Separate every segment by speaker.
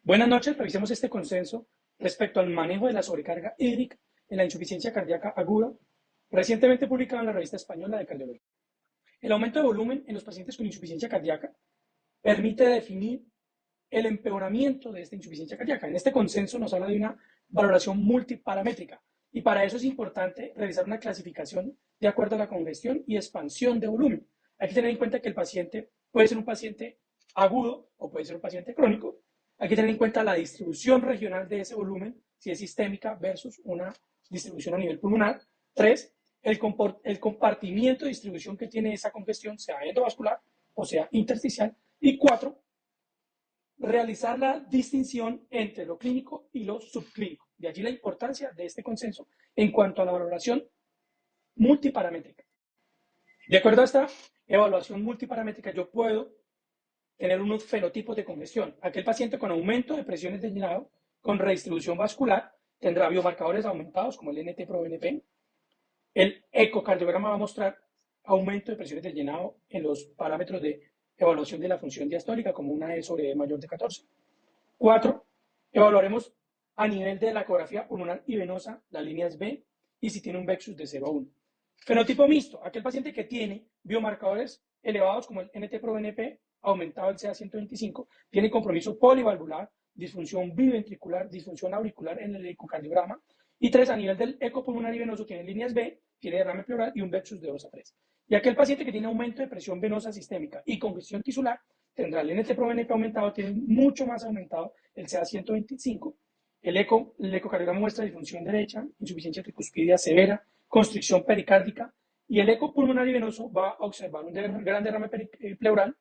Speaker 1: Buenas noches, revisemos este consenso respecto al manejo de la sobrecarga hídrica en la insuficiencia cardíaca aguda, recientemente publicado en la revista española de cardiología. El aumento de volumen en los pacientes con insuficiencia cardíaca permite definir el empeoramiento de esta insuficiencia cardíaca. En este consenso nos habla de una valoración multiparamétrica y para eso es importante realizar una clasificación de acuerdo a la congestión y expansión de volumen. Hay que tener en cuenta que el paciente puede ser un paciente agudo o puede ser un paciente crónico. Hay que tener en cuenta la distribución regional de ese volumen, si es sistémica versus una distribución a nivel pulmonar. 3, el compartimiento de distribución que tiene esa congestión, sea endovascular o sea intersticial. Y 4, realizar la distinción entre lo clínico y lo subclínico. De allí la importancia de este consenso en cuanto a la valoración multiparamétrica. De acuerdo a esta evaluación multiparamétrica, yo puedo tener unos fenotipos de congestión. Aquel paciente con aumento de presiones de llenado, con redistribución vascular, tendrá biomarcadores aumentados como el NT-proBNP. El ecocardiograma va a mostrar aumento de presiones de llenado en los parámetros de evaluación de la función diastólica, como una E sobre E mayor de 14. 4. Evaluaremos a nivel de la ecografía pulmonar y venosa las líneas B y si tiene un Vexus de 0 a 1. Fenotipo mixto, aquel paciente que tiene biomarcadores elevados como el NT-proBNP, aumentado el CA125, tiene compromiso polivalvular, disfunción biventricular, disfunción auricular en el ecocardiograma. Y 3, a nivel del eco pulmonar y venoso, tiene líneas B, tiene derrame pleural y un Vexus de 2 a 3. Y aquel paciente que tiene aumento de presión venosa sistémica y congestión tisular, tendrá el NT-proBNP aumentado, tiene mucho más aumentado el CA125. El ecocardiograma muestra disfunción derecha, insuficiencia tricuspidia severa, constricción pericárdica, y el eco pulmonar y venoso va a observar un gran derrame pleural,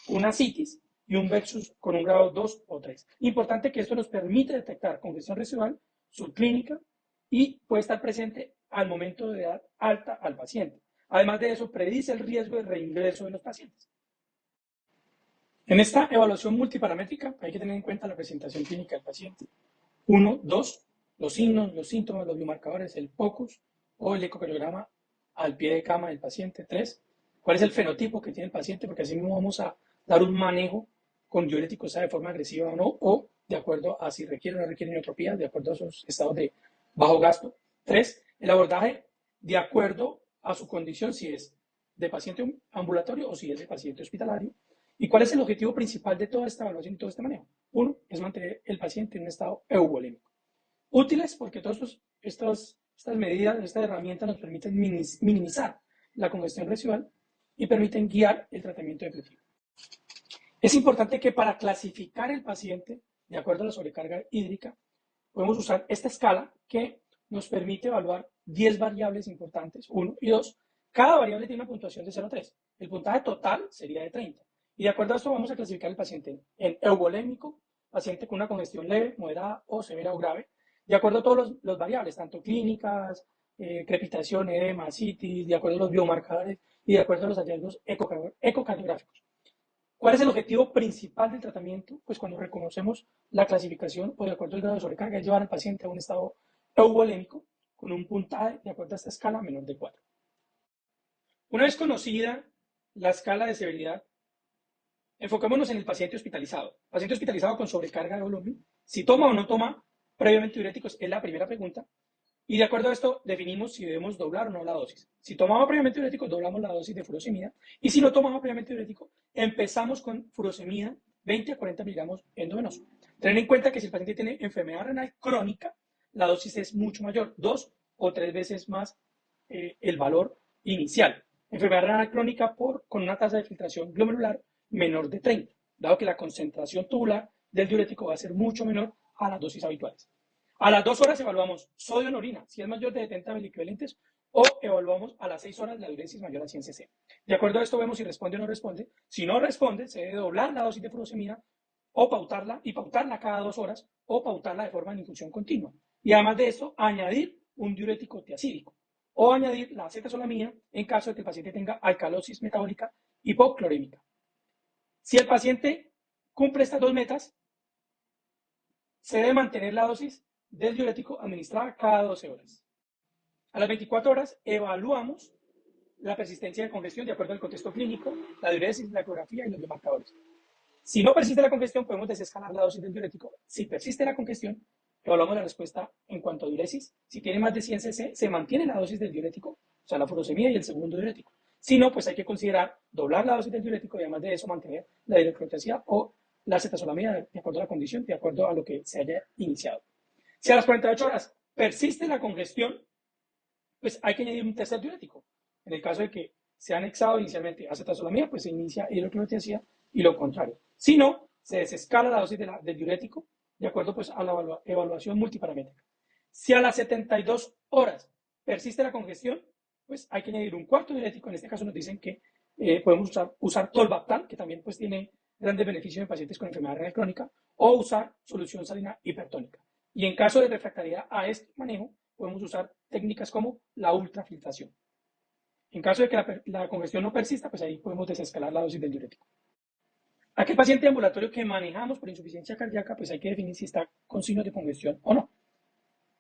Speaker 1: una citis y un Vexus con un grado 2 o 3. Importante que esto nos permite detectar congestión residual subclínica y puede estar presente al momento de edad alta al paciente. Además de eso, predice el riesgo de reingreso de los pacientes. En esta evaluación multiparamétrica hay que tener en cuenta la presentación clínica del paciente. 1, 2, los signos, los síntomas, los biomarcadores, el POCUS o el ecocardiograma al pie de cama del paciente. 3, cuál es el fenotipo que tiene el paciente, porque así mismo vamos a dar un manejo con diuréticos, sea de forma agresiva o no, o de acuerdo a si requiere o no requiere inotropía, de acuerdo a sus estados de bajo gasto. 3, el abordaje de acuerdo a su condición, si es de paciente ambulatorio o si es de paciente hospitalario. ¿Y cuál es el objetivo principal de toda esta evaluación y todo este manejo? 1, es mantener el paciente en un estado euvolémico. Útiles porque todas estas medidas, estas herramientas nos permiten minimizar la congestión residual y permiten guiar el tratamiento efectivo. Es importante que para clasificar el paciente, de acuerdo a la sobrecarga hídrica, podemos usar esta escala que nos permite evaluar 10 variables importantes, 1 y 2. Cada variable tiene una puntuación de 0 a 3. El puntaje total sería de 30. Y de acuerdo a esto vamos a clasificar el paciente en euvolémico, paciente con una congestión leve, moderada o severa o grave, de acuerdo a todos los variables, tanto clínicas, crepitación, edema, citis, de acuerdo a los biomarcadores y de acuerdo a los hallazgos ecocardiográficos. ¿Cuál es el objetivo principal del tratamiento? Pues cuando reconocemos la clasificación o de acuerdo al grado de sobrecarga, es llevar al paciente a un estado euvolémico con un puntaje de acuerdo a esta escala menor de 4. Una vez conocida la escala de severidad, enfocémonos en el paciente hospitalizado. Paciente hospitalizado con sobrecarga de volumen, si toma o no toma previamente diuréticos, es la primera pregunta. Y de acuerdo a esto, definimos si debemos doblar o no la dosis. Si tomamos previamente diurético, doblamos la dosis de furosemida. Y si no tomamos previamente diurético, empezamos con furosemida 20 a 40 miligramos endovenoso. Tener en cuenta que si el paciente tiene enfermedad renal crónica, la dosis es mucho mayor, 2 o 3 veces más el valor inicial. Enfermedad renal crónica con una tasa de filtración glomerular menor de 30, dado que la concentración tubular del diurético va a ser mucho menor a las dosis habituales. A las 2 horas evaluamos sodio en orina, si es mayor de 70 miliequivalentes, o evaluamos a las 6 horas la diuresis mayor a 100 cc. De acuerdo a esto vemos si responde o no responde. Si no responde, se debe doblar la dosis de furosemida o pautarla cada 2 horas o pautarla de forma de infusión continua. Y además de esto, añadir un diurético tiacídico o añadir la acetazolamida en caso de que el paciente tenga alcalosis metabólica hipoclorémica. Si el paciente cumple estas 2 metas, se debe mantener la dosis del diurético administrada cada 12 horas. A las 24 horas evaluamos la persistencia de congestión de acuerdo al contexto clínico, la diuresis, la ecografía y los biomarcadores. Si no persiste la congestión, podemos desescalar la dosis del diurético. Si persiste la congestión, evaluamos la respuesta en cuanto a diuresis. Si tiene más de 100 cc, se mantiene la dosis del diurético, o sea, la furosemida y el segundo diurético. Si no, pues hay que considerar doblar la dosis del diurético y además de eso mantener la hidroclorotiazida o la acetazolamida de acuerdo a la condición, de acuerdo a lo que se haya iniciado. Si a las 48 horas persiste la congestión, pues hay que añadir un tercer diurético. En el caso de que se ha anexado inicialmente acetazolamida, pues se inicia hidroclorotiazida y lo contrario. Si no, se desescala la dosis del diurético de acuerdo pues, a la evaluación multiparamétrica. Si a las 72 horas persiste la congestión, pues hay que añadir un cuarto diurético. En este caso nos dicen que podemos usar tolvaptan, que también pues, tiene grandes beneficios en pacientes con enfermedad renal crónica, o usar solución salina hipertónica. Y en caso de refractariedad a este manejo, podemos usar técnicas como la ultrafiltración. En caso de que la congestión no persista, pues ahí podemos desescalar la dosis del diurético. Aquel paciente ambulatorio que manejamos por insuficiencia cardíaca, pues hay que definir si está con signos de congestión o no.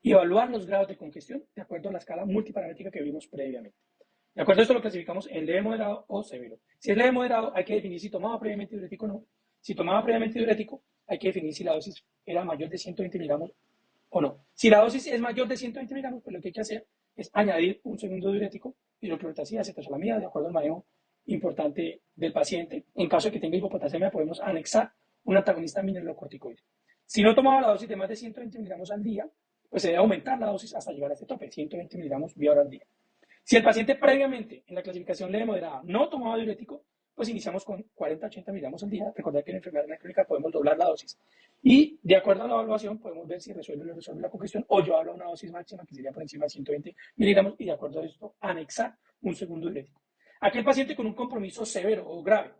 Speaker 1: Y evaluar los grados de congestión de acuerdo a la escala multiparamétrica que vimos previamente. De acuerdo a esto lo clasificamos en leve, moderado o severo. Si es leve moderado, hay que definir si tomaba previamente diurético o no. Si tomaba previamente diurético, hay que definir si la dosis era mayor de 120 miligramos o no. Si la dosis es mayor de 120 miligramos, pues lo que hay que hacer es añadir un segundo diurético, hidroclorotiazida, acetazolamida, de acuerdo al manejo importante del paciente. En caso de que tenga hipopotasemia, podemos anexar un antagonista mineralocorticoide. Si no tomaba la dosis de más de 120 miligramos al día, pues se debe aumentar la dosis hasta llegar a este tope, 120 miligramos vía hora al día. Si el paciente previamente en la clasificación leve moderada no tomaba diurético, pues iniciamos con 40-80 miligramos al día. Recordad que en enfermedad renal crónica podemos doblar la dosis. Y de acuerdo a la evaluación podemos ver si resuelve o no resuelve la congestión o llevarlo a una dosis máxima que sería por encima de 120 miligramos y de acuerdo a esto anexar un segundo diurético. Aquel paciente con un compromiso severo o grave,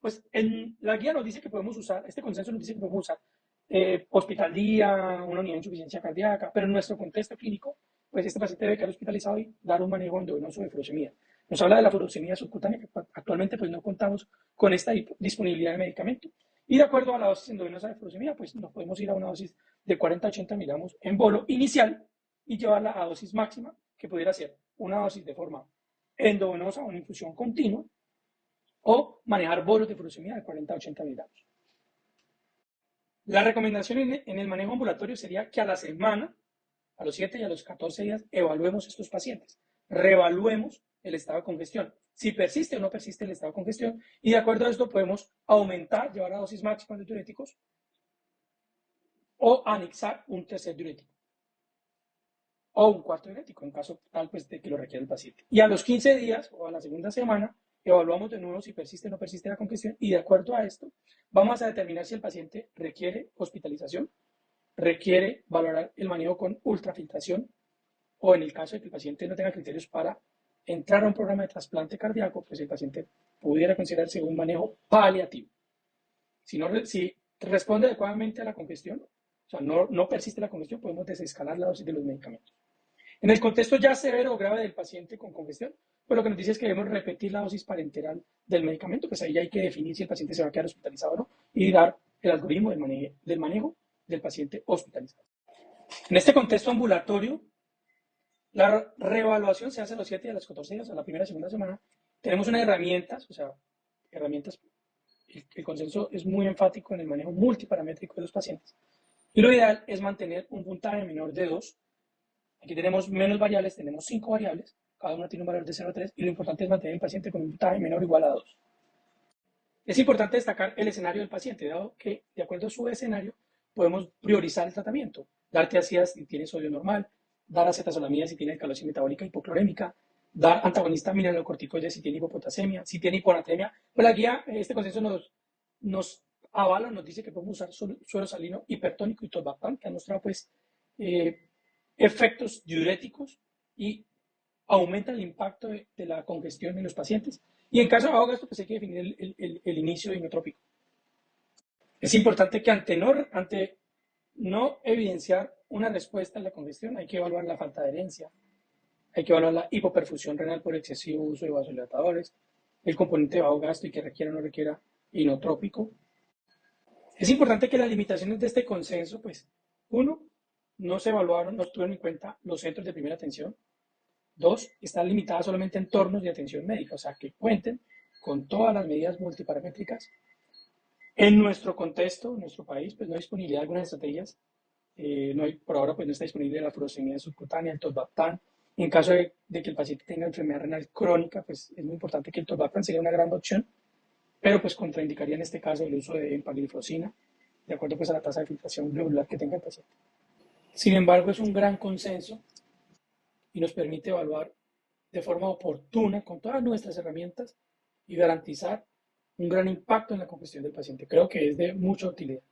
Speaker 1: pues en la guía nos dice que podemos usar, este consenso nos dice que podemos usar hospital día, una unidad de insuficiencia cardíaca, pero en nuestro contexto clínico, pues este paciente debe quedar hospitalizado y dar un manejo endovenoso de furosemida. Nos habla de la furosemida subcutánea, que actualmente pues no contamos con esta disponibilidad de medicamento. Y de acuerdo a la dosis endovenosa de furosemida, pues nos podemos ir a una dosis de 40-80 miligramos en bolo inicial y llevarla a dosis máxima, que pudiera ser una dosis de forma endovenosa o una infusión continua, o manejar bolos de furosemida de 40-80 miligramos. La recomendación en el manejo ambulatorio sería que a la semana, a los 7 y a los 14 días, evaluemos estos pacientes, reevaluemos el estado de congestión, si persiste o no persiste el estado de congestión, y de acuerdo a esto podemos aumentar, llevar a dosis máxima de diuréticos o anexar un tercer diurético o un cuarto diurético, en caso tal pues, de que lo requiera el paciente. Y a los 15 días o a la segunda semana, evaluamos de nuevo si persiste o no persiste la congestión y de acuerdo a esto vamos a determinar si el paciente requiere hospitalización, requiere valorar el manejo con ultrafiltración o en el caso de que el paciente no tenga criterios para entrar a un programa de trasplante cardíaco, pues el paciente pudiera considerarse un manejo paliativo. Si responde adecuadamente a la congestión, o sea, no persiste la congestión, podemos desescalar la dosis de los medicamentos. En el contexto ya severo o grave del paciente con congestión, pues lo que nos dice es que debemos repetir la dosis parenteral del medicamento, pues ahí hay que definir si el paciente se va a quedar hospitalizado o no y dar el algoritmo del manejo del paciente hospitalizado. En este contexto ambulatorio, la reevaluación se hace a los 7 y a los 14 días, a la primera y segunda semana. Tenemos unas herramientas, el consenso es muy enfático en el manejo multiparamétrico de los pacientes. Y lo ideal es mantener un puntaje menor de 2. Aquí tenemos menos variables, tenemos 5 variables, cada una tiene un valor de 0 a 3 y lo importante es mantener el paciente con un puntaje menor o igual a 2. Es importante destacar el escenario del paciente, dado que de acuerdo a su escenario podemos priorizar el tratamiento, dar tiazidas si tiene sodio normal, dar acetazolamida si tiene alcalosis metabólica hipoclorémica, dar antagonista mineralocorticoides si tiene hipopotasemia, si tiene hiponatremia. Pues la guía, este consenso nos avala, nos dice que podemos usar suero salino hipertónico y tolvaptan, que han mostrado pues efectos diuréticos y aumenta el impacto de la congestión en los pacientes. Y en caso de ahogasto, pues hay que definir el inicio inotrópico. Es importante que ante no evidenciar una respuesta a la congestión, hay que evaluar la falta de adherencia, hay que evaluar la hipoperfusión renal por excesivo uso de vasodilatadores, el componente de bajo gasto y que requiera o no requiera inotrópico. Es importante que las limitaciones de este consenso, pues, uno, no se evaluaron, no tuvieron en cuenta los centros de primera atención. 2, están limitadas solamente a entornos de atención médica, o sea, que cuenten con todas las medidas multiparamétricas. En nuestro contexto, en nuestro país, pues no hay disponibilidad de algunas estrategias. No hay, por ahora, pues no está disponible la furosemida subcutánea, el tolvaptan. En caso de que el paciente tenga enfermedad renal crónica, pues es muy importante que el tolvaptan sería una gran opción, pero pues contraindicaría en este caso el uso de empagliflozina, de acuerdo pues a la tasa de filtración glomerular que tenga el paciente. Sin embargo, es un gran consenso y nos permite evaluar de forma oportuna con todas nuestras herramientas y garantizar un gran impacto en la congestión del paciente. Creo que es de mucha utilidad.